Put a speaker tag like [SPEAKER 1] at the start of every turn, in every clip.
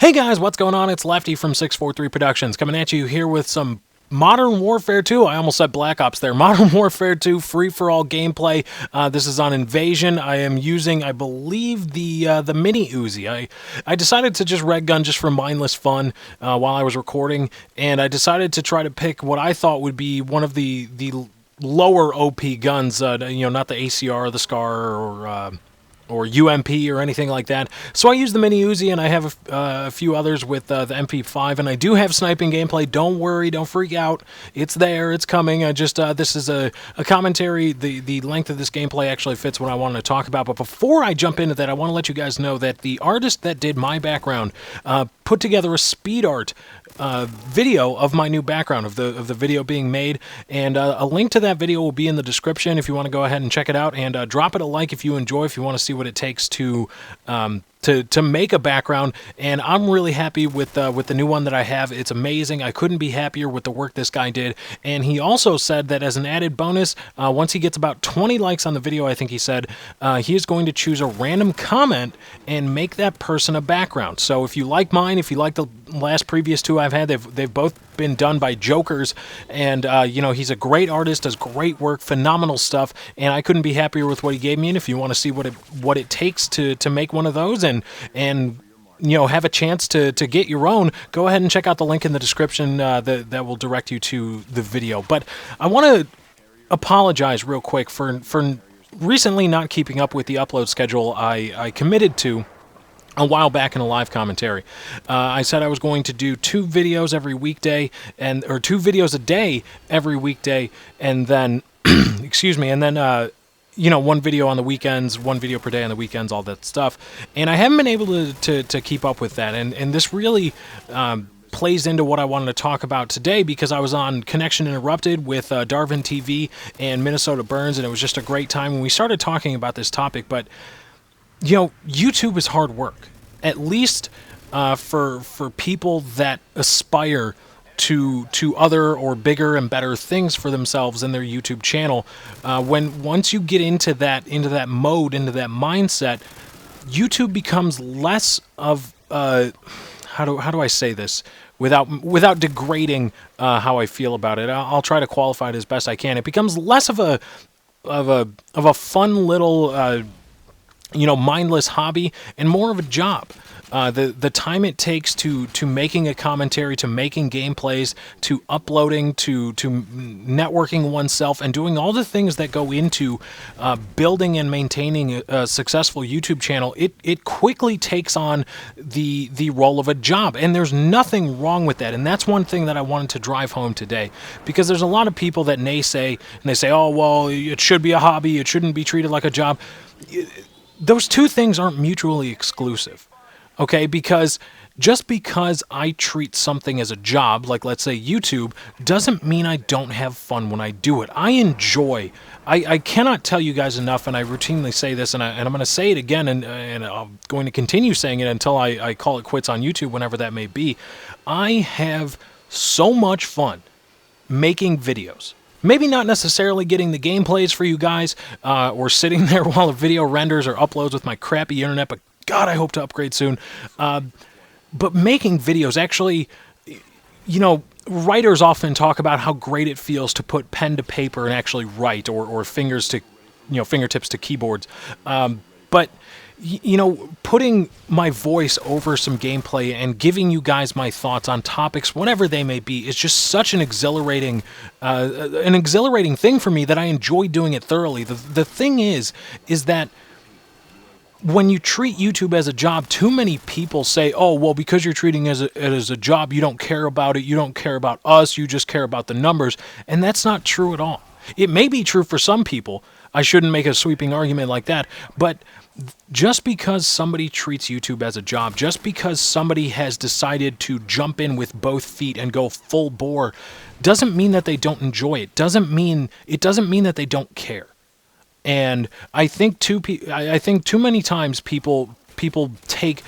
[SPEAKER 1] Hey guys, what's going on? It's Lefty from 643 Productions coming at you here with some Modern Warfare 2. I almost said Black Ops there. Modern Warfare 2 free-for-all gameplay. This is on Invasion. I am using, I believe, the mini Uzi. I decided to just red gun just for mindless fun while I was recording, and I decided to try to pick what I thought would be one of the lower OP guns. Not the ACR or the SCAR or UMP or anything like that. So I use the mini Uzi, and I have a few others with the MP5, and I do have sniping gameplay. Don't worry, don't freak out. It's there, it's coming. This is a commentary. The length of this gameplay actually fits what I wanted to talk about. But before I jump into that, I want to let you guys know that the artist that did my background put together a speed art video of my new background, of the video being made, and a link to that video will be in the description if you want to go ahead and check it out, and drop it a like if you enjoy, if you want to see what it takes to make a background. And I'm really happy with the new one that I have. It's amazing. I couldn't be happier with the work this guy did. And he also said that as an added bonus, once he gets about 20 likes on the video, I think he said, he is going to choose a random comment and make that person a background. So if you like mine, if you like the previous two I've had, they've both been done by jokers, and he's a great artist, does great work, phenomenal stuff, and I couldn't be happier with what he gave me. And if you want to see what it takes to make one of those and have a chance to get your own, go ahead and check out the link in the description that will direct you to the video. But I want to apologize real quick for recently not keeping up with the upload schedule I committed to a while back in a live commentary. I said I was going to do 2 videos every weekday, or 2 videos a day every weekday, and then excuse me, and then 1 video on the weekends, 1 video per day on the weekends, all that stuff. And I haven't been able to keep up with that, and this really plays into what I wanted to talk about today, because I was on Connection Interrupted with Darwin TV and Minnesota Burns, and it was just a great time when we started talking about this topic. But YouTube is hard work, at least for people that aspire to other or bigger and better things for themselves in their YouTube channel. Once you get into that mode, into that mindset, YouTube becomes less of how do I say this without degrading how I feel about it. I'll try to qualify it as best I can. It becomes less of a fun little mindless hobby, and more of a job. The time it takes to making a commentary, to making gameplays, to uploading, to networking oneself, and doing all the things that go into building and maintaining a successful YouTube channel, it quickly takes on the role of a job. And there's nothing wrong with that. And that's one thing that I wanted to drive home today, because there's a lot of people that naysay, and they say, oh, well, it should be a hobby, it shouldn't be treated like a job. Those two things aren't mutually exclusive, okay? Because just because I treat something as a job, like let's say YouTube, doesn't mean I don't have fun when I do it. I enjoy. I cannot tell you guys enough, and I routinely say this, and I'm going to say it again, and I'm going to continue saying it until I call it quits on YouTube, whenever that may be. I have so much fun making videos. Maybe not necessarily getting the gameplays for you guys, or sitting there while a video renders or uploads with my crappy internet, but God, I hope to upgrade soon. But making videos, actually, writers often talk about how great it feels to put pen to paper and actually write, or fingertips to keyboards. But putting my voice over some gameplay and giving you guys my thoughts on topics, whatever they may be, is just such an exhilarating thing for me that I enjoy doing it thoroughly. The thing is that when you treat YouTube as a job, too many people say, oh, well, because you're treating it as a job, you don't care about it, you don't care about us, you just care about the numbers. And that's not true at all. It may be true for some people. I shouldn't make a sweeping argument like that, but just because somebody treats YouTube as a job, just because somebody has decided to jump in with both feet and go full bore, doesn't mean that they don't enjoy it. It doesn't mean that they don't care. And I think too many times people take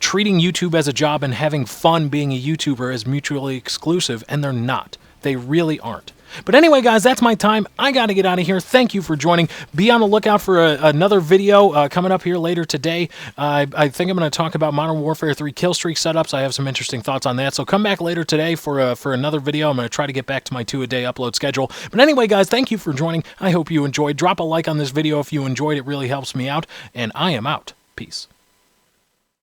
[SPEAKER 1] treating YouTube as a job and having fun being a YouTuber as mutually exclusive, and they're not. They really aren't. But anyway, guys, that's my time. I got to get out of here. Thank you for joining. Be on the lookout for another video coming up here later today. I think I'm going to talk about Modern Warfare 3 kill streak setups. I have some interesting thoughts on that. So come back later today for another video. I'm going to try to get back to my 2-a-day upload schedule. But anyway, guys, thank you for joining. I hope you enjoyed. Drop a like on this video if you enjoyed. It really helps me out. And I am out. Peace.